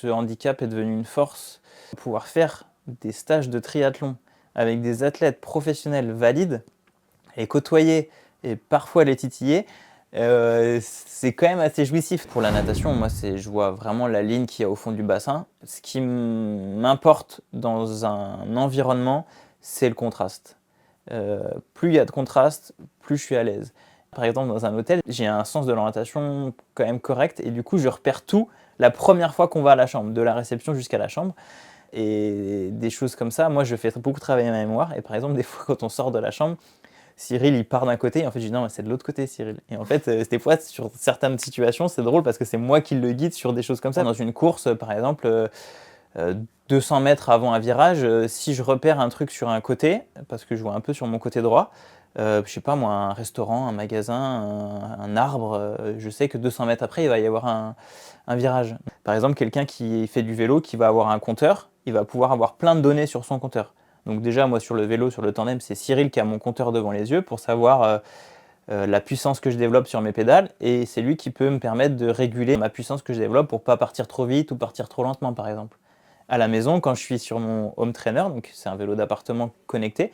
ce handicap est devenu une force. Pouvoir faire des stages de triathlon avec des athlètes professionnels valides et côtoyer et parfois les titiller, c'est quand même assez jouissif. Pour la natation, moi, je vois vraiment la ligne qu'il y a au fond du bassin. Ce qui m'importe dans un environnement, c'est le contraste. Plus il y a de contraste, plus je suis à l'aise. Par exemple, dans un hôtel, j'ai un sens de l'orientation quand même correct et du coup, je repère tout la première fois qu'on va à la chambre, de la réception jusqu'à la chambre. Et des choses comme ça, moi, je fais beaucoup travailler ma mémoire. Et par exemple, des fois, quand on sort de la chambre, Cyril, il part d'un côté, et en fait, je dis non, c'est de l'autre côté, Cyril. Et en fait, des fois, sur certaines situations, c'est drôle parce que c'est moi qui le guide sur des choses comme ça. Dans une course, par exemple, 200 mètres avant un virage, si je repère un truc sur un côté, parce que je vois un peu sur mon côté droit, je sais pas moi, un restaurant, un magasin, un arbre, je sais que 200 mètres après, il va y avoir un virage. Par exemple, quelqu'un qui fait du vélo, qui va avoir un compteur, il va pouvoir avoir plein de données sur son compteur. Donc déjà, moi, sur le vélo, sur le tandem, c'est Cyril qui a mon compteur devant les yeux pour savoir la puissance que je développe sur mes pédales, et c'est lui qui peut me permettre de réguler ma puissance que je développe pour pas partir trop vite ou partir trop lentement, par exemple. À la maison, quand je suis sur mon home trainer, donc c'est un vélo d'appartement connecté,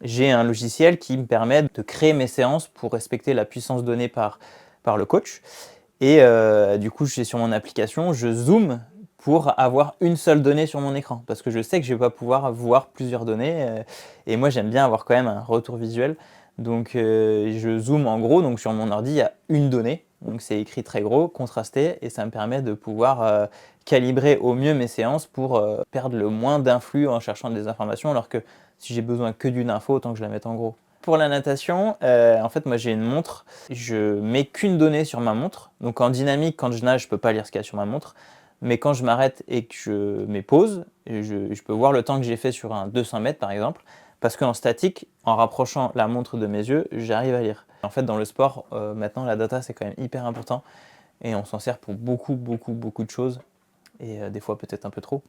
j'ai un logiciel qui me permet de créer mes séances pour respecter la puissance donnée par le coach. Et du coup, je suis sur mon application, je zoome pour avoir une seule donnée sur mon écran, parce que je sais que je vais pas pouvoir voir plusieurs données, et moi j'aime bien avoir quand même un retour visuel. Donc je zoome en gros, donc sur mon ordi il y a une donnée, donc c'est écrit très gros, contrasté, et ça me permet de pouvoir calibrer au mieux mes séances pour perdre le moins d'influx en cherchant des informations, alors que si j'ai besoin que d'une info, autant que je la mette en gros. Pour la natation, en fait, moi j'ai une montre, je mets qu'une donnée sur ma montre. Donc en dynamique, quand je nage, je peux pas lire ce qu'il y a sur ma montre. Mais quand je m'arrête et que je mets pause, je peux voir le temps que j'ai fait sur un 200 mètres par exemple. Parce qu'en statique, en rapprochant la montre de mes yeux, j'arrive à lire. En fait, dans le sport, maintenant, la data, c'est quand même hyper important. Et on s'en sert pour beaucoup, beaucoup, beaucoup de choses. Et des fois, peut-être un peu trop.